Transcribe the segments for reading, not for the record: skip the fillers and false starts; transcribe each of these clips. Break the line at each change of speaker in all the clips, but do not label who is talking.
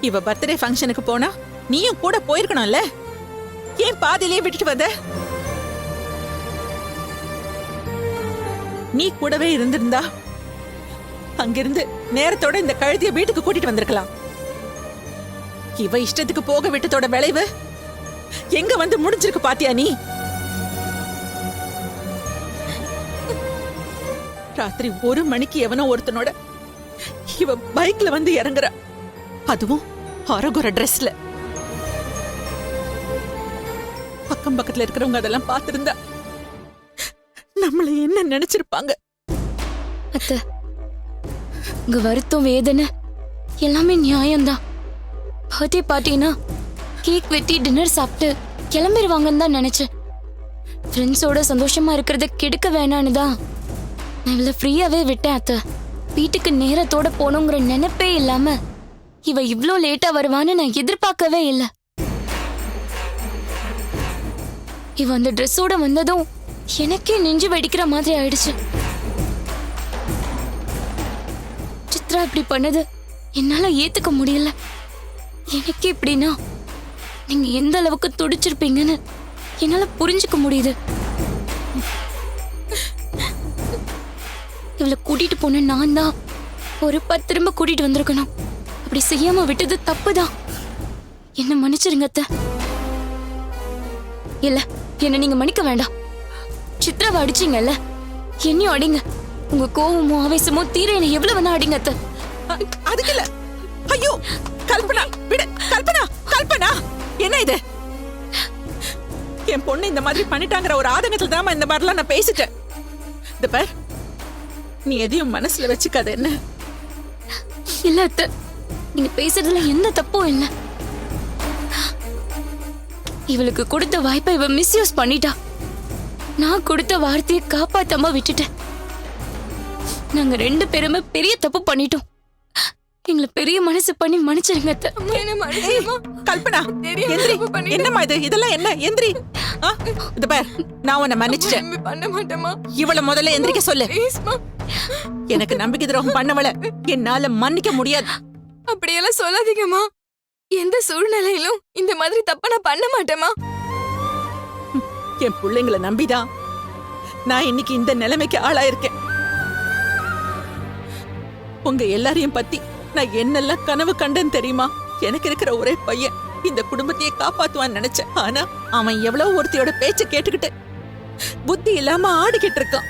இவ பர்த்டே ஃபங்க்ஷனுக்கு போனா நீயும் கூட போயிருக்கணும்ல, ஏன் பாதியிலேயே விட்டுட்டு வந்த? நீ கூடவே இருந்திருந்தா அங்கிருந்து நேரத்தோட இந்த கழுதிய வீட்டுக்கு கூட்டிட்டு வந்திருக்கலாம். இவ இஷ்டத்துக்கு போக விட்டதோட விளைவு எங்க வந்து முடிஞ்சிருக்கு பாத்தியா நீ? ராத்திரி 1 மணிக்கு எவனோ ஒருத்தனோட இவ பைக்ல வந்து இறங்குற, அதுவும் அரகுற ட்ரெஸ்ல. அக்கம் பக்கத்துல இருக்கிறவங்க அதெல்லாம் பார்த்திருந்தா நம்மள என்ன நினைச்சிருப்பாங்க?
அத்தை, உங்க வருத்தம் வேதனை எல்லாமே நியாயம்தான். பர்த்டே பார்ட்டினா கேக் வெட்டி டின்னர் சாப்பிட்டு கிளம்பிடுவாங்கன்னு தான் நினைச்சேன். ஃப்ரெண்ட்ஸோட சந்தோஷமா இருக்கிறத கெடுக்க வேணான்னு தான் நான் இவளை ஃப்ரீயாவே விட்டேன். அத்தை, வீட்டுக்கு நேரத்தோட போகணுங்கிற நினைப்பே இல்லாம இவ இவ்ளோ லேட்டா வருவான்னு நான் எதிர்பார்க்கவே இல்லை. இவ அந்த ட்ரெஸ்ஸோட வந்ததும் எனக்கே நெஞ்சு வெடிக்கிற மாதிரி ஆயிடுச்சு. சித்ரா இப்படி பண்ணது என்னால ஏத்துக்க முடியல. எனக்கு இப்படின்னா நீங்க எந்த அளவுக்கு துடிச்சிருப்பீங்கன்னு என்னால புரிஞ்சுக்க முடியுது. இவளை கூட்டிட்டு போன நான் தான் ஒரு 10 திரும்ப கூட்டிட்டு வந்திருக்கணும். அப்படி செய்யாம விட்டது தப்புதான். என்ன மன்னிச்சிருங்க அத்தை. இல்ல, என்ன நீங்க மன்னிக்க வேண்டாம். சித்ராவை அடிச்சீங்கல்ல, என்னையும் அடிங்க. உங்க கோவமோ ஆவேசமோ தீர என்ன எவ்வளவு வேணா அடிங்க அத்தை.
அதுக்கு இல்ல. ஐயோ கல்பனா, விடு. கல்பனா, கல்பனா, என்ன இது? என் பொண்ணு இந்த மாதிரி பண்ணிட்டாங்கிற ஒரு ஆதங்கத்துல தான் இந்த மாதிரிலாம் நான் பேசிட்டேன். இந்த பார், நீ எதையும் மனசுல வச்சுக்காத. என்ன?
இல்ல அத்தை, நீங்க பேசுறதுல எந்த தப்பும் இல்ல. இவளுக்கு கொடுத்த வாய்ப்பை இவ மிஸ்யூஸ் பண்ணிட்டா. நான் கொடுத்த வார்த்தையை காப்பாத்தாம விட்டுட்டேன். நாங்க 2 பேருமே பெரிய தப்பு பண்ணிட்டோம். எங்களை பெரிய மனசு பண்ணி மன்னிச்சிருங்க அத்தை.
கல்பனா, எந்திரி. என்னம்மா இது? இதெல்லாம் என்ன? எந்திரி. இது பார், நான் உன்னை மன்னிச்சிட்டேன்.
பண்ண மாட்டேமா.
இவள முதல்ல எந்திரிக்க சொல்லு. எனக்கு நம்பிக்கை துரோகம் பண்ணவள என்னால மன்னிக்க முடியாது.
அப்படியெல்லாம் சொல்லாதீங்கம்மா. எந்த சூழ்நிலையிலும் இந்த மாதிரி தப்ப நான் பண்ண மாட்டேமா.
என் பிள்ளைங்களை நம்பிதான் நான் இன்னைக்கு இந்த நிலைமைக்கு ஆளாயிருக்கேன். உங்க எல்லாரையும் பத்தி நான் என்னெல்லாம் கனவு கண்டேன்னு தெரியுமா? எனக்கு இருக்கிற ஒரே பையன் இந்த குடும்பத்தையே காப்பாத்துவான்னு நினைச்சேன். ஆனா அவன் எவ்வளவு ஒருத்தையோட பேச்ச கேட்டுக்கிட்டு புத்தி இல்லாம ஆடிக்கிட்டு இருக்கான்.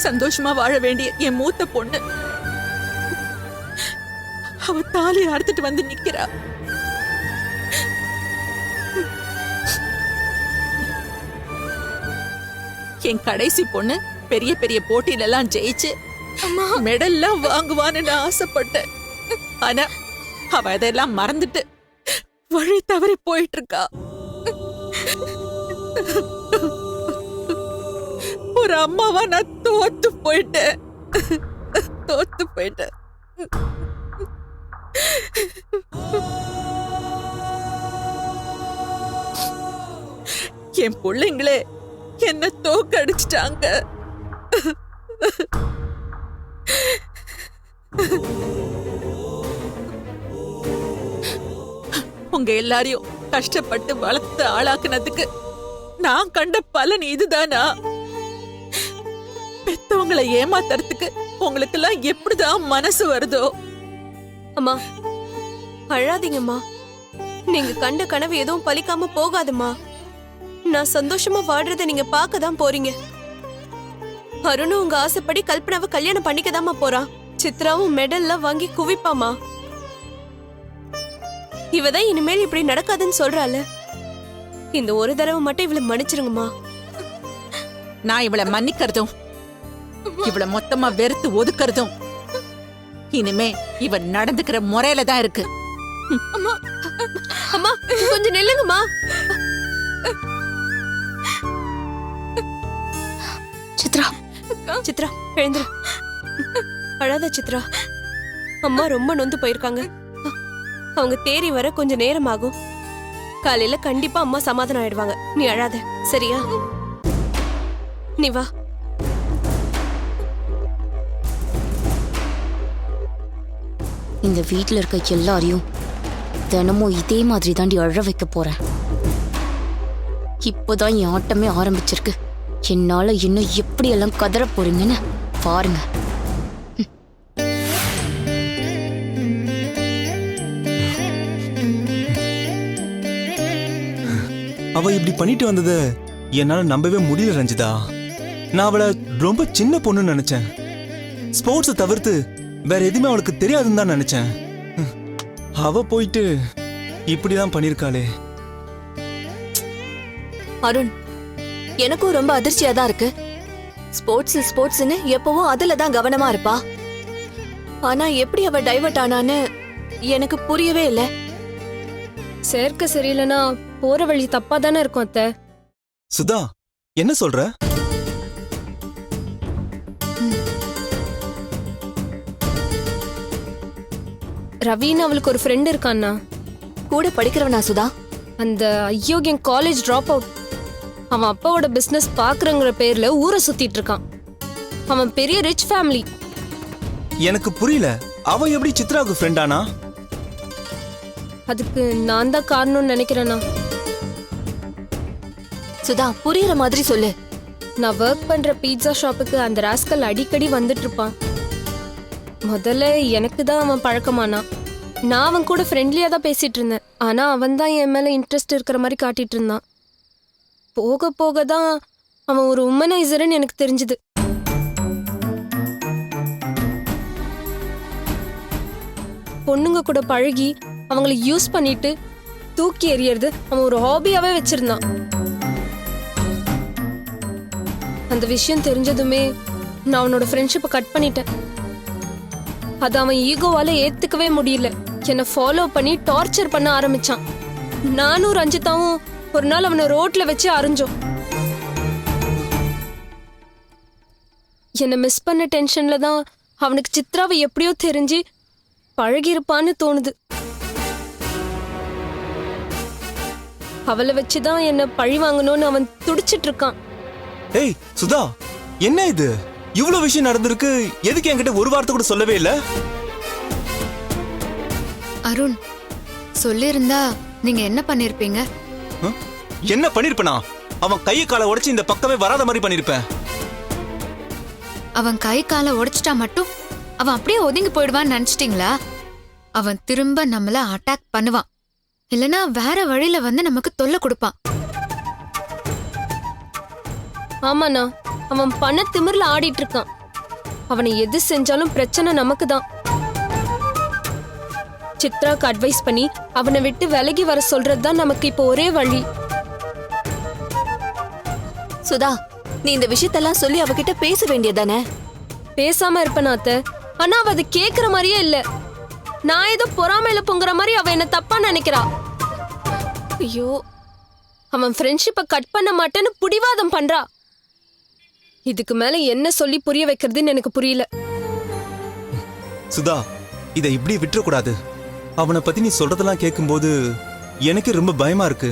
சந்தோஷமா வாழ வேண்டிய என் மூத்த பொண்ணு அவ தாலி அறுத்துட்டு வந்து நிக்கிறா. என் கடைசி பொண்ணு பெரிய பெரிய போட்டியில எல்லாம் ஜெயிச்சு மெடல்லாம் வாங்குவான்னு நான் ஆசைப்பட்டேன். ஆனா அவ அதெல்லாம் மறந்துட்டு வழி தவறி போயிட்டு இருக்கா. ஒரு அம்மாவா நான் தோத்து போயிட்டேன். என் பிள்ளைங்களே என்ன தோக்கடிச்சிட்டாங்க. உங்க எல்லாரையும் கஷ்டப்பட்டு வளர்த்து ஆளாக்குனதுக்கு நான் கண்ட பலன் இதுதானா? பெத்தவங்களை ஏமாத்துறதுக்கு உங்களுக்கு எல்லாம் எப்படிதான் மனசு வருதோ?
அம்மா, அழாதீங்கம்மா. நீங்க கண்ட கனவு எதுவும் பலிக்காம போகாதுமா. நான் சந்தோஷமா வாழ்றத நீங்க பார்க்கதான் போறீங்க. அருணும் உங்க ஆசைப்படி கல்பனாவை கல்யாணம் பண்ணிக்கதாமா போறான். சித்ராவும் மெடல்ல வாங்கி குவிப்பாமா. இவதான் இனிமேல் இப்படி நடக்காதுன்னு சொல்றால. இந்த ஒரு தடவை மட்டும் இவளை மன்னிச்சிருங்கம்மா.
நான் இவளை மன்னிக்கிறதும் இவளை மொத்தமா வெறுத்து ஒதுக்கிறதும் இனிமே இவ நடந்துக்கிற முறையில தான் இருக்கு.
அம்மா, அம்மா கொஞ்சம் நில்லுங்கம்மா.
சித்ரா,
சித்ரா எழுந்துரு. அழாத சித்ரா. அம்மா ரொம்ப நொந்து போயிருக்காங்க. அவங்க தேறி வர கொஞ்சம் நேரம் ஆகும். காலையில கண்டிப்பா அம்மா சமாதானம் ஆயிடுவாங்க. நீ அழாத, சரியா? நீ வா.
இந்த வீட்ல இருக்க எல்லாரையும் தினமும் இதே மாதிரி தாண்டி அழ வைக்க போறேன். இப்போதான் என் ஆட்டமே ஆரம்பிச்சிருக்கு. என்னால இன்னும் எப்படி எல்லாம் கதற போறீங்கன்னு பாருங்க.
அவ இப்படி பண்ணிட்டு வந்தத என்னால நம்பவே முடியல ரஞ்சிதா. நான் அவளை ரொம்ப சின்ன பொண்ணுன்னு நினைச்சேன். ஸ்போர்ட்ஸை தவிர்த்து வேற எதுவுமே அவளுக்கு தெரியாதுன்னு தான் நினைச்சேன். அவ போயிட்டு இப்படிதான் பண்ணிருக்காளே.
அருண், எனக்கும் ரொம்ப அதிர்ச்சியா தான் இருக்கு. ஸ்போர்ட்ஸ்னு எப்பவும் அதுல தான் கவனமா இருப்பா. ஆனா எப்படி அவ டைவர்ட் ஆனான்னு எனக்கு புரியவே இல்ல.
சேர்க்க சரியில்லைன்னா போற வழி தப்பா தானே இருக்கும் அத்தை.
சுதா, என்ன சொல்ற?
ரவின்னு அவளுக்கு ஒரு ஃப்ரெண்ட் இருக்கான்னா.
கூட படிக்கிறவனா சுதா?
அந்த அயோக்கியன் காலேஜ் டிராப் அவுட். அவன் அப்பாவோட பிசினஸ் பாக்குறங்கிற பேர்ல ஊரை சுத்திட்டு இருக்கான். அவன் பெரிய ரிச் ஃபேமிலி.
எனக்கு புரியல, அவ எப்படி சித்ராவுக்கு ஃப்ரெண்டானா?
அதுக்கு நான் தான் காரணம்னு நினைக்கிறேன்னா.
சுதா, புரியுற மாதிரி சொல்லு.
நான் ஒர்க் பண்ற பீட்சா ஷாப்புக்கு அந்த ராஸ்கல் அடிக்கடி வந்துட்டு இருப்பான். முதல்ல எனக்கு தான் அவன் பழக்கமானான். நான் அவன் கூட ஃப்ரெண்ட்லியா தான் பேசிட்டு இருந்தேன். ஆனா அவன் தான் என் மேல இன்ட்ரெஸ்ட் இருக்கிற மாதிரி காட்டிட்டு இருந்தான். போக போக தான் அவன் ஒரு உமனைசர்னு எனக்கு தெரிஞ்சுது. பொண்ணுங்க கூட பழகி அவங்கள யூஸ் பண்ணிட்டு தூக்கி எறியறது அவன் ஒரு ஹாபியாவே வச்சிருந்தான். அந்த விஷயம் தெரிஞ்சதுமே நான் அவனோட ஃப்ரெண்ட்ஷிப்பை கட் பண்ணிட்டேன். அது அவன் ஈகோவால ஏத்துக்கவே முடியல. என்னை ஃபாலோ பண்ணி டார்ச்சர் பண்ண ஆரம்பிச்சான். நானும் ரஞ்சிதாவும் ஒரு நாள் அவனை ரோட்ல வச்சு அரைஞ்சோம். என்னை மிஸ் பண்ண டென்ஷன்ல தான் அவனுக்கு சித்ராவை எப்படியோ தெரிஞ்சு பழகிருப்பான்னு தோணுது. அவளை வச்சுதான் என்ன பழி வாங்கணும்னு அவன் துடிச்சிட்டு இருக்கான்.
ஏய் சுதா, என்ன இது? இவ்வளவு விஷயம் நடந்திருக்கு, எதுக்கு என்கிட்ட ஒரு வார்த்தை கூட சொல்லவே இல்ல?
அருண், சொல்லிருந்தா நீங்க என்ன பண்ணிருப்பீங்க?
என்ன பண்ணிருப்பனா? அவன் கையை காலை உடைச்சு இந்த பக்கமே வராத மாதிரி பண்ணிருப்பேன்.
அவன் கை காலை உடைச்சிட்டா மட்டும் அவன் அப்படியே ஒதுங்கி போயிடுவான்னு நினைச்சிட்டீங்களா? அவன் திரும்ப நம்மள அட்டாக் பண்ணுவான். இல்லனா வேற வழியில வந்து நமக்கு தொல்லை கொடுப்பான்.
ஆமாண்ணா, அவன் பண திமிர்ல ஆடிட்டு இருக்கான். அவனை எது செஞ்சாலும் பிரச்சனை நமக்கு தான். சித்ராக்கு அட்வைஸ் பண்ணி அவனை விட்டு விலகி வர சொல்றதுதான் நமக்கு இப்போ ஒரே வழி.
சுதா, நீ இந்த விஷயத்தெல்லாம் சொல்லி அவகிட்ட பேச வேண்டியதானே?
பேசாம இருப்பேன் அத்தை. ஆனா அவ அது கேக்குற மாதிரியே இல்ல. நான் ஏதோ பொறாமையில பொங்குற மாதிரி அவ என்ன தப்பா நினைக்கிறா. ஐயோ, அவன் ஃப்ரெண்ட்ஷிப்பை கட் பண்ண மாட்டேன்னு புடிவாதம் பண்றா. இதுக்கு மேல என்ன சொல்லி புரிய வைக்கிறதுன்னு எனக்கு புரியல.
சுதா, இதை இப்படி விட்டுறக்கூடாது. அவனை பத்தி நீ சொல்றதெல்லாம் கேட்கும்போது எனக்கு ரொம்ப பயமா இருக்கு.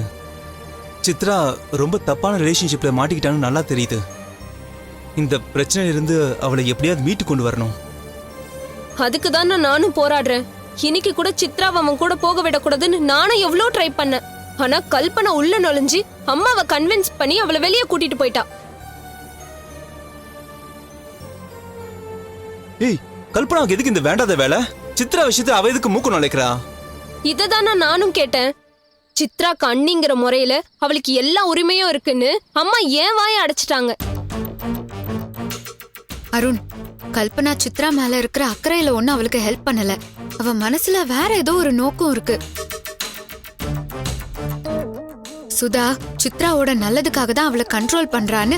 சித்ரா ரொம்ப தப்பான ரிலேஷன்ஷிப்ல மாட்டிக்கிட்டான்னு நல்லா தெரியுது. இந்த பிரச்சனையில இருந்து அவளை எப்படியாவது மீட்டு கொண்டு வரணும்.
அதுக்கு தான் நானும் போராடுறேன். இன்னைக்கு கூட சித்ராவை அவன் கூட போக விடக்கூடாதுன்னு நானும் எவ்வளோ ட்ரை பண்ணேன். ஆனா கல்பனா உள்ள நுழைஞ்சு அம்மாவை கன்வின்ஸ் பண்ணி அவளை வெளியே கூட்டிட்டு போயிட்டா.
ஏய், கல்பனாவுக்கு எதுக்கு இந்த வேண்டாத வேலை? சித்ரா விஷயத்தை அவ எதுக்கு மூக்கு நுழைக்கிறா?
இததான் நானும் கேட்டேன். சித்ராக்கு அண்ணிங்கிற முறையில அவளுக்கு எல்லா உரிமையும் இருக்குன்னு அம்மா ஏன் வாயை அடைச்சிட்டாங்க.
அருண், கல்பனா சித்ரா மேல இருக்கிற அக்கறையில ஒண்ணு அவளுக்கு ஹெல்ப் பண்ணல. அவ மனசுல வேற ஏதோ ஒரு நோக்கம் இருக்கு. சுதா சித்ராவோட நல்லதுக்காக தான் அவளை கண்ட்ரோல் பண்றான்னு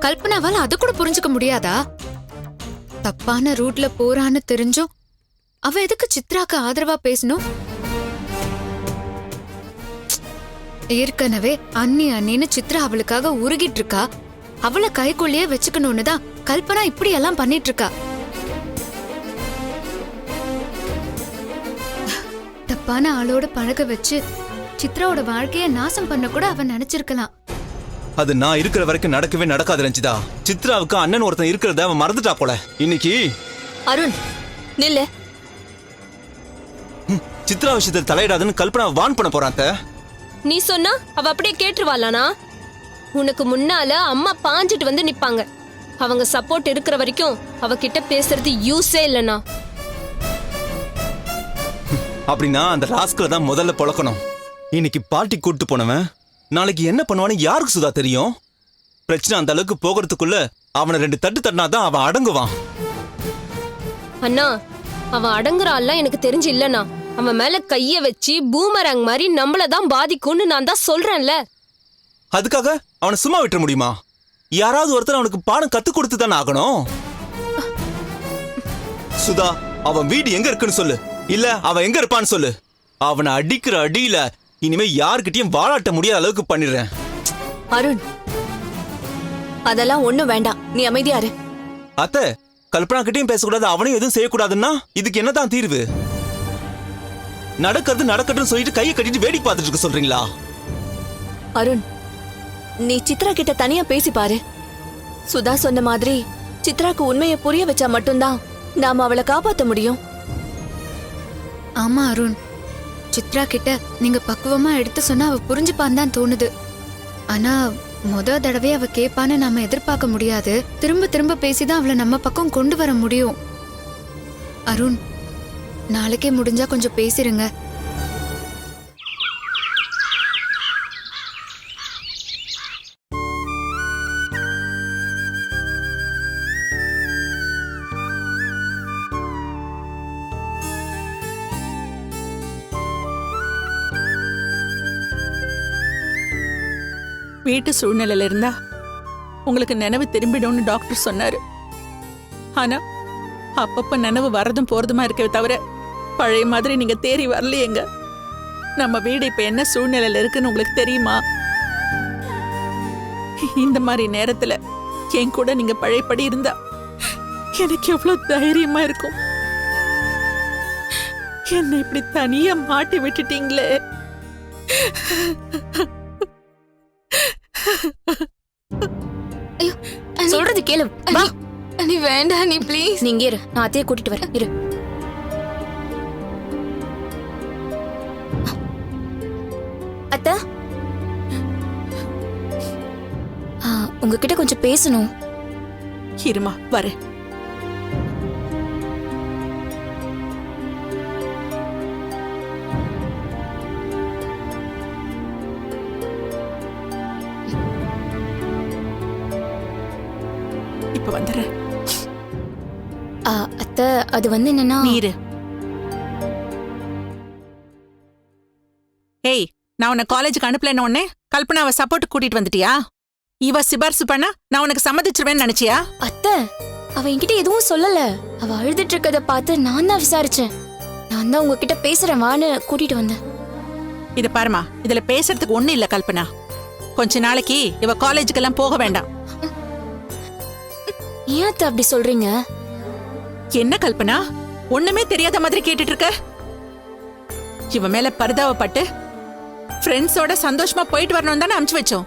கல்பனாவால அது கூட புரிஞ்சுக்க முடியாதா? தப்பான ரூட்ல போறான்னு தெரிஞ்சும் அவ எதுக்கு சித்ராக்கு ஆதரவா பேசணும்? ஏற்கனவே அண்ணி அண்ணின்னு சித்ரா அவளுக்காக உருகிட்டு இருக்கா. அவளை கைக்குள்ளேயே வச்சுக்கணும்னு தான் கல்பனா இப்படி எல்லாம் பண்ணிட்டு இருக்கா. தப்பான ஆளோட பழக வச்சு சித்ராவோட வாழ்க்கைய நாசம் பண்ண கூட அவன் நினைச்சிருக்கலாம்.
அது நான் இருக்கிற வரைக்கும் நடக்கவே நடக்காது ரஞ்சிதா. சித்ராவுக்கு அண்ணன் ஒருத்தன் இருக்கிறத அவன் மறந்துட்டா போல. இன்னைக்கு
அருண் நில்லு.
சித்ரா விஷயத்தில் தலையிடாதுன்னு கல்பனா வான் பண்ண போறான் அத்தை.
நீ சொன்னா அவ அப்படியே கேட்டுருவாளானா? உனக்கு முன்னால அம்மா பாஞ்சிட்டு வந்து நிப்பாங்க. அவங்க சப்போர்ட் இருக்கிற வரைக்கும் அவகிட்ட பேசுறது யூஸே இல்லனா.
அப்படின்னா அந்த ராஸ்கல தான் முதல்ல பொழக்கணும். இன்னைக்கு பார்ட்டி கூட்டு போனவன் நாளைக்கு என்ன பண்ணுவான்னு யாருக்கு சுதா தெரியும்? பிரச்சனை அந்த அளவுக்கு போகிறதுக்குள்ள அவனை 2 தட்டு தட்டினாதான் அவன் அடங்குவான்.
அண்ணா, அவன் அடங்குறான்ல எனக்கு தெரிஞ்சு இல்லனா. அவன் மேல கைய வச்சு பூமராங் மாதிரி நம்மளதான் பாதிக்கும்னு நான் தான் சொல்றேன்ல.
அதுக்காக அவனை சும்மா விட்டுற முடியுமா? யாராவது ஒருத்தர் அவனுக்கு பாடம் கத்து கொடுத்து தானே ஆகணும். சுதா, அவன் வீடு எங்க இருக்குன்னு சொல்லு, இல்ல அவன் எங்க இருப்பான்னு சொல்லு. அவனை அடிக்கிற அடியில இனிமே யாருக்கிட்டையும் வாழாட்ட முடியாத அளவுக்கு பண்ணிடுறேன்.
அருண், அதெல்லாம் ஒண்ணும் வேண்டாம், நீ அமைதியா இரு.
அத்தை, கல்பனா கிட்டையும் பேசக்கூடாது, அவனையும் எதுவும் செய்யக்கூடாதுன்னா இதுக்கு என்னதான் தீர்வு? நடக்கிறது நடக்கட்டும் சொல்லிட்டு கையை கட்டிட்டு வேடிக்கை பார்த்துட்டு இருக்க சொல்றீங்களா?
அருண், நீ சித்ரா கிட்ட தனியா பேசி பாரு. சுதா சொன்ன மாதிரி சித்ராக்கு உண்மையை புரிய வச்சா மட்டும்தான் நாம அவளை காப்பாத்த முடியும்.
ஆமா அருண், சித்ரா கிட்ட நீங்க பக்குவமா எடுத்து சொன்னா அவ புரிஞ்சுப்பான்னு தான் தோணுது. ஆனா தடவை அவ கேப்பான்னு நாம எதிர்பார்க்க முடியாது. திரும்ப திரும்ப பேசிதான் அவளை நம்ம பக்கம் கொண்டு வர முடியும். அருண், நாளைக்கே முடிஞ்சா கொஞ்சம் பேசிருங்க.
வீட்டு சூழ்நிலையில இருந்தா உங்களுக்கு நினைவு திரும்பிடும்னு டாக்டர் சொன்னாரு. ஆனா அப்பப்ப நினைவு வரதும் போறதுமா இருக்கவே தவிர பழைய மாதிரி நீங்க தேறி வரலையேங்க. நம்ம வீடு இப்ப என்ன சூழ்நிலையில இருக்குன்னு உங்களுக்கு தெரியுமா? இந்த மாதிரி நேரத்துல என் கூட நீங்க பழையபடி இருந்தா எனக்கு எவ்வளவு தைரியமா இருக்கும். என்னை இப்படி தனியா மாட்டி விட்டுட்டீங்களே.
ஐயோ, சொல்றது கேளு. வா. நீ வேண்டாம், நீ ப்ளீஸ். நீ இங்க இரு, நான் அத்தையை கூட்டிட்டு வரேன். இரு. அத்தை, உங்ககிட்ட கொஞ்சம் பேசணும்.
இருமா வரேன். இப்ப வந்துடுறேன்.
அத்தை, அது வந்து என்னன்னா,
நீரு. ஏய், நான் உன்னை காலேஜுக்கு அனுப்பலன்னு உடனே கல்பனாவை சப்போர்ட் கூட்டிட்டு வந்துட்டியா? இவ சிபாரிசு பண்ணா நான் உனக்கு சம்மதிச்சிருவேன்னு நினைச்சியா?
அத்தை, அவ என்கிட்ட எதுவும் சொல்லல. அவ அழுதுட்டு இருக்கத பார்த்து நான் தான் விசாரிச்சேன். நான் தான் உங்ககிட்ட பேசுறேன் வான்னு கூட்டிட்டு வந்தேன்.
இத பாருமா, இதுல பேசுறதுக்கு ஒண்ணு இல்ல கல்பனா. கொஞ்ச நாளைக்கு இவ காலேஜுக்கெல்லாம் போக வேண்டாம்.
ஏன் அத்தை அப்படி சொல்றீங்க?
என்ன கல்பனா, ஒண்ணுமே தெரியாத மாதிரி கேட்டுட்டு இருக்க? இவ மேல பரிதாபப்பட்டு ஃப்ரெண்ட்ஸோட சந்தோஷமா போயிட்டு வரணும் தானே அனுப்பிச்சு வச்சோம்.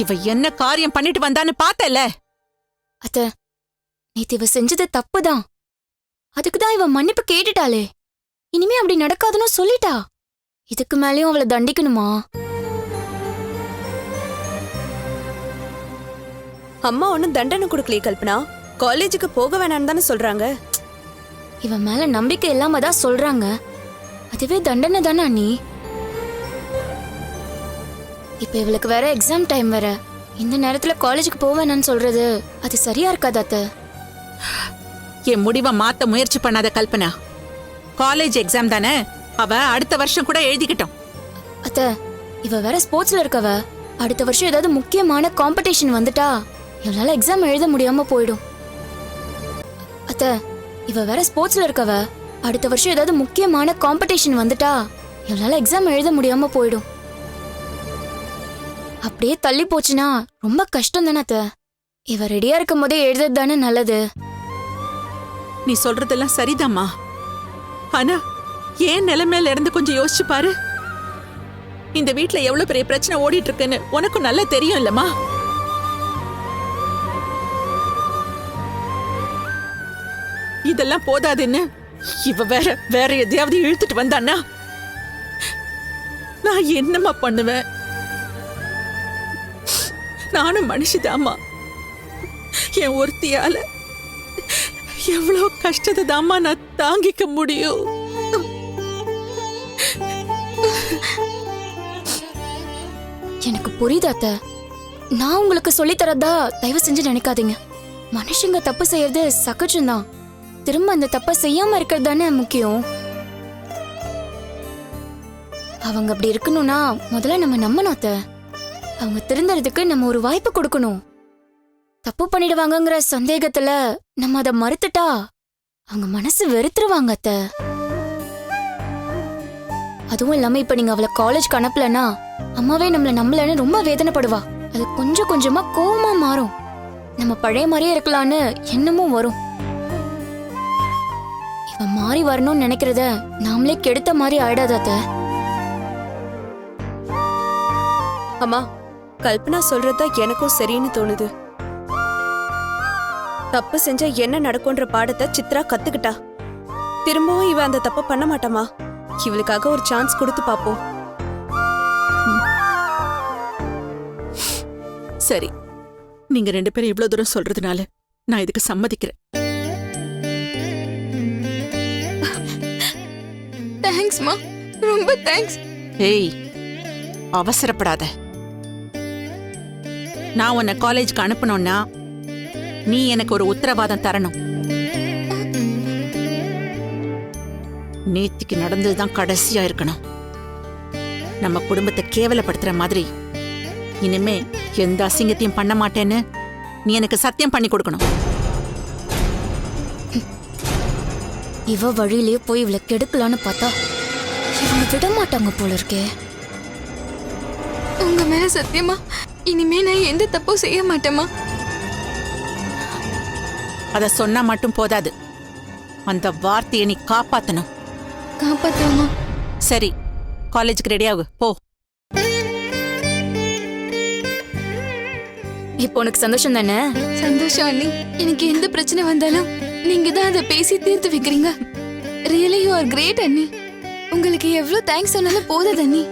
இவ என்ன காரியம் பண்ணிட்டு வந்தான்னு பார்த்தல.
அத்தை, நேத்து இவ செஞ்சது தப்புதான். அதுக்குதான் இவ மன்னிப்பு கேட்டுட்டாளே. இனிமே அப்படி நடக்காதுன்னு சொல்லிட்டா. இதுக்கு மேலயும் அவளை தண்டிக்கணுமா?
அம்மா ஒன்னும் தண்டனை கொடுக்கலையே கல்பனா. காலேஜுக்கு போக வேணான்னு தானே சொல்றாங்க.
இவ மேல நம்பிக்கை இல்லாம தான் சொல்றாங்க. அதுவே தண்டனை தானே அண்ணி. இப்ப இவளுக்கு வேற எக்ஸாம் டைம் வேற. இந்த நேரத்துல காலேஜுக்கு போவேன்னு சொல்றது அது சரியா இருக்காது அத்தை.
என் முடிவை மாத்த முயற்சி பண்ணாத கல்பனா. காலேஜ் எக்ஸாம் தானே, அவ அடுத்த வருஷம் கூட எழுதிக்கிட்டோம்.
அத்தை, இவ வேற ஸ்போர்ட்ஸ்ல இருக்கவ. அடுத்த வருஷம் ஏதாவது முக்கியமான காம்படிஷன் வந்துட்டா இவளால எக்ஸாம் எழுத முடியாம போயிடும். அத்தை, இவ வேற ஸ்போர்ட்ஸ்ல இருக்கவ. அடுத்த வருஷம் ஏதாவது முக்கியமான காம்படிஷன் வந்துட்டா இவளால எக்ஸாம் எழுத முடியாம போயிடும். அப்படியே தள்ளி போச்சுன்னா ரொம்ப கஷ்டம் தானே அத்தை. இவ ரெடியா இருக்கும் போதே எழுதுறது தானே நல்லது.
நீ சொல்றதெல்லாம் சரிதாம்மா. ஆனா ஏன் நிலைமையில இருந்து கொஞ்சம் யோசிச்சு பாரு. இந்த வீட்ல எவ்வளவு பெரிய பிரச்சனை ஓடிட்டு இருக்குன்னு உனக்கும் நல்லா தெரியும் இல்லம்மா? இதெல்லாம் போதாதுன்னு இவ வேற வேற எதையாவது இழுத்துட்டு வந்தான்னா நான் என்னம்மா பண்ணுவேன்? நானும் மனுஷிதாம்மா. என் ஒருத்தியால எவ்வளவு கஷ்டத்தை தாம்மா நான் தாங்கிக்க முடியும்.
எனக்கு புரியுது அத்தை. நான் உங்களுக்கு சொல்லி தரதா தயவு செஞ்சு நினைக்காதீங்க. மனுஷங்க தப்பு செய்யறது சகஜம்தான். திரும்ப அந்த தப்பை செய்யாம இருக்கிறது தானே முக்கியம். அவங்க அப்படி இருக்கணும்னா முதல்ல நம்ம நம்பணும் அத்தை. அவங்க திருந்தறதுக்கு நம்ம ஒரு வாய்ப்பு கொடுக்கணும். தப்பு பண்ணிடுவாங்கங்கிற சந்தேகத்துல நம்ம அதை மறுத்துட்டா அவங்க மனசு வெறுத்துருவாங்க அத்தை. அதுவும் இல்லாம இப்ப நீங்க அவளை காலேஜ்க்கு அனுப்பலன்னா அம்மாவே நம்மள நம்பலன்னு ரொம்ப வேதனைப்படுவா. அது கொஞ்சம் கொஞ்சமா கோவமா மாறும். நம்ம பழைய மாதிரியே இருக்கலான்னு எண்ணமும் வரும். இவ மாறி வரணும்னு நினைக்கிறத நாமளே கெடுத்த மாதிரி ஆயிடாத அத்தை.
அம்மா, கல்பனா சொல்றதா எனக்கும் சரின்னு தோணுது. தப்பு செஞ்சா என்ன நடக்கும்ன்ற பாடத்தை சித்ரா கத்துக்கிட்டா. திரும்பவும் இவ அந்த தப்ப பண்ண மாட்டாமா. இவளுக்காக ஒரு சான்ஸ் கொடுத்து பாப்போம்.
சரி, நீங்க 2 பேரும் இவ்வளவு தூரம் சொல்றதுனால நான் இதுக்கு சம்மதிக்கிறேன்.
தேங்க்ஸ்மா, ரொம்ப தேங்க்ஸ்.
ஏய், அவசரப்படாத. நான் உன்னை காலேஜ்க்கு அனுப்பணும்னா நீ எனக்கு ஒரு உத்தரவாதம் தரணும். நேத்திக்கு நடந்ததுதான் கடைசியா இருக்கணும். நம்ம குடும்பத்தை கேவலப்படுத்துற மாதிரி இனிமே எந்த அசிங்கத்தையும் பண்ண மாட்டேன்னு நீ எனக்கு சத்தியம் பண்ணி கொடுக்கணும்.
இவ வழியிலேயே போய் இவளை கெடுக்கலான்னு பார்த்தா இவங்க விட மாட்டாங்க போல இருக்கே.
உங்க மேல சத்தியமா இனிமே நான் எந்த தப்பும் செய்ய மாட்டேமா.
அத சொன்னா மட்டும் போதாது, அந்த வார்த்தையை நீ காப்பாத்தணும்.
காப்பாத்துமா.
சரி, காலேஜுக்கு ரெடி ஆகு, போ.
இப்போ உனக்கு சந்தோஷம் தானே?
சந்தோஷம் அண்ணி. எனக்கு எந்த பிரச்சனை வந்தாலும் நீங்க தான் அதை பேசி தீர்த்து வைக்கிறீங்க. ரியலி யூ ஆர் கிரேட் அண்ணி. உங்களுக்கு எவ்வளவு தேங்க்ஸ் சொன்னாலும் போதாது அண்ணி.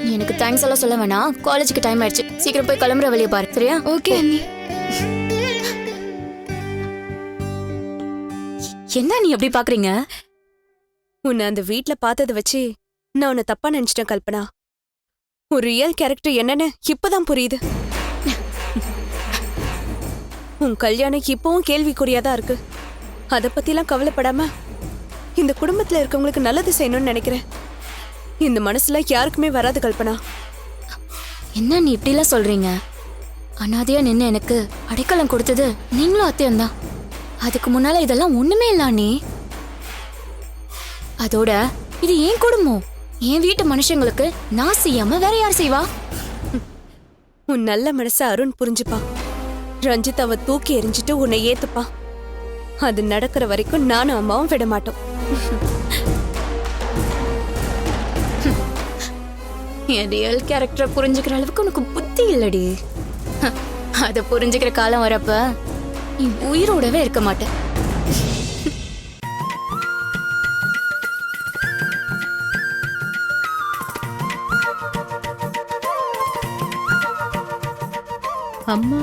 நீ எனக்கு தேங்க்ஸ் எல்லாம் சொல்ல வேணாம். காலேஜுக்கு டைம் ஆயிடுச்சு. சீக்கிரம் போய் கிளம்புற வழியை பாரு, சரியா?
ஓகே அண்ணி.
என்ன நீ எப்படி பாக்குறீங்க?
உன்னை அந்த வீட்ல பார்த்ததை வச்சு நான் உன்னை தப்பா நினைச்சிட்டேன் கல்பனா. ஒரு ரியல் கேரக்டர் என்னன்னு இப்பதான் புரியுது. உன் கல்யாணம் இப்பவும் கேள்விக்குறியாதான் இருக்கு. அத பத்திலாம் கவலைப்படாம இந்த குடும்பத்துல இருக்கவங்களுக்கு நல்லது செய்யணும்னு நினைக்கிறேன். இந்த மனசுல யாருக்குமே வராது கல்பனா.
என்ன நீ இப்படி எல்லாம் சொல்றீங்க? அனாதையா நின்னு எனக்கு அடைக்கலம் கொடுத்தது நீங்களும் அத்தையும் தான். அதுக்கு முன்னால இதெல்லாம் ஒண்ணுமே இல்ல நீ. அதோட இது ஏன் குடும்பம். என் வீட்டு மனுஷங்களுக்கு நான் செய்யாம வேற யார் செய்வா?
உன் நல்ல மனச அருண் புரிஞ்சுப்பா. ரஞ்சித் அவ தூக்கி எறிஞ்சிட்டு உன்னை ஏத்துப்பா. அது நடக்கிற வரைக்கும் நானும் அம்மாவும் விட மாட்டோம்.
என் ரியல் கேரக்டரை புரிஞ்சுக்கிற அளவுக்கு உனக்கு புத்தி இல்லடி. அதை புரிஞ்சுக்கிற காலம் வரப்ப நீ உயிரோடவே இருக்க மாட்டேன்.
அம்மா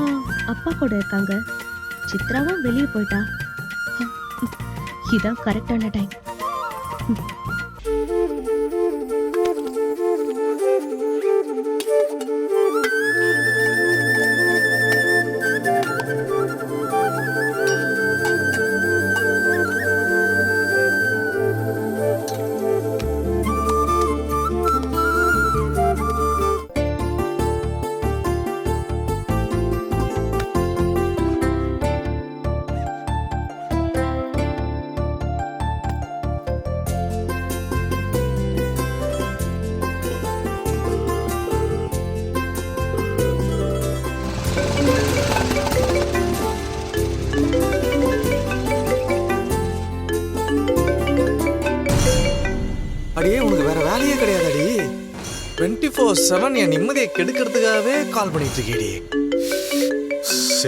அப்பா கூட இருக்காங்க. சித்ராவும் வெளியே போயிட்டா. இதான் கரெக்டான டைம்.
அடியே உனக்கு வேற வேலையே கிடையாதாடி? 24/7 என் நிம்மதியை கெடுக்கிறதுக்காகவே கால் பண்ணிட்டு இருக்கேடி.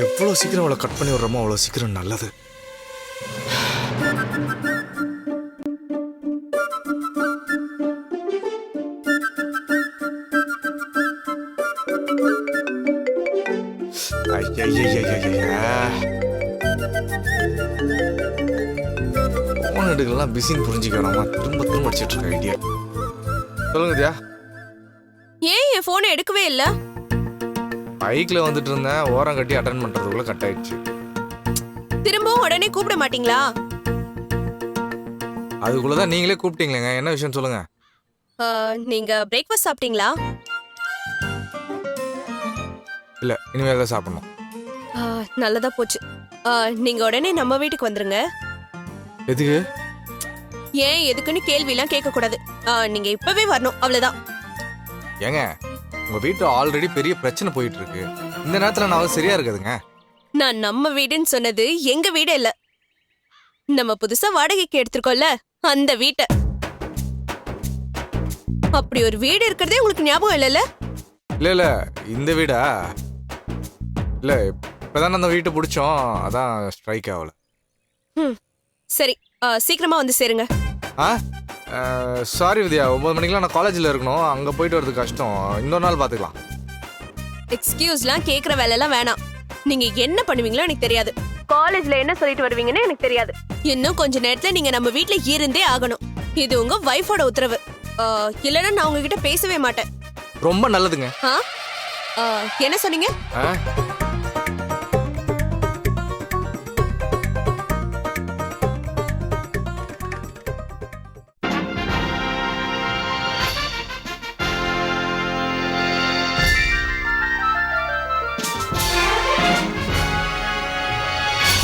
எவ்வளோ சீக்கிரம் அவளை கட் பண்ணி விடுறோமோ அவ்வளோ சீக்கிரம் நல்லது. போன் எடுக்கலாம் பிஸின்னு புரிஞ்சுக்கணுமா திரும்ப திரும்ப அடிச்சிட்டு இருக்க ஐடியா. சொல்லுங்க தியா.
ஏன் என் போனை எடுக்கவே இல்ல?
பைக்ல வந்துட்டு இருந்தேன், ஓரம் கட்டி அட்டன் பண்றதுக்குள்ள கட் ஆயிடுச்சு.
திரும்பவும் உடனே கூப்பிட மாட்டீங்களா?
அதுக்குள்ளதான் நீங்களே கூப்பிட்டீங்களேங்க, என்ன விஷயம் சொல்லுங்க.
நீங்க பிரேக்ஃபாஸ்ட் சாப்பிட்டீங்களா?
இல்ல, இனிமேல் தான் சாப்பிடணும்.
நல்லதா போச்சு. நீங்க உடனே நம்ம வீட்டுக்கு வந்துருங்க.
எதுக்கு?
ஏன் எதுக்குன்னு கேள்வி எல்லாம் கேட்க கூடாது. நீங்க இப்பவே வரணும், அவ்வளவுதான்.
ஏங்க, உங்க வீட்டு ஆல்ரெடி பெரிய பிரச்சனை போயிட்டு இருக்கு. இந்த நேரத்துல நான் சரியா இருக்காதுங்க.
நான் நம்ம வீடுன்னு சொன்னது எங்க வீடு இல்ல, நம்ம புதுசா வாடகைக்கு எடுத்திருக்கோம்ல அந்த வீட்டை. அப்படி ஒரு வீடு இருக்கிறதே உங்களுக்கு ஞாபகம் இல்லைல்ல?
இல்ல இந்த வீடா? இல்ல, இப்பதான் அந்த வீட்டை பிடிச்சோம், அதான் ஸ்ட்ரைக் ஆகல.
சரி, சீக்கிரமா வந்து சேருங்க.
சாரி வித்யா, 9 மணிக்கெல்லாம் நான் காலேஜில் இருக்கணும், அங்கே போயிட்டு வரது கஷ்டம். இன்னொரு நாள் பார்த்துக்கலாம்.
எக்ஸ்கியூஸ்லாம் கேட்குற வேலைலாம் வேணாம். நீங்க என்ன பண்ணுவீங்களோ எனக்கு தெரியாது, காலேஜ்ல என்ன சொல்லிட்டு வருவீங்கன்னு எனக்கு தெரியாது. இன்னும் கொஞ்ச நேரத்துல நீங்க நம்ம வீட்ல இருந்தே ஆகணும். இது உங்க வைஃபோட உத்தரவு. இல்லைன்னா நான் உங்ககிட்ட பேசவே மாட்டேன்.
ரொம்ப நல்லதுங்க.
என்ன சொன்னீங்க?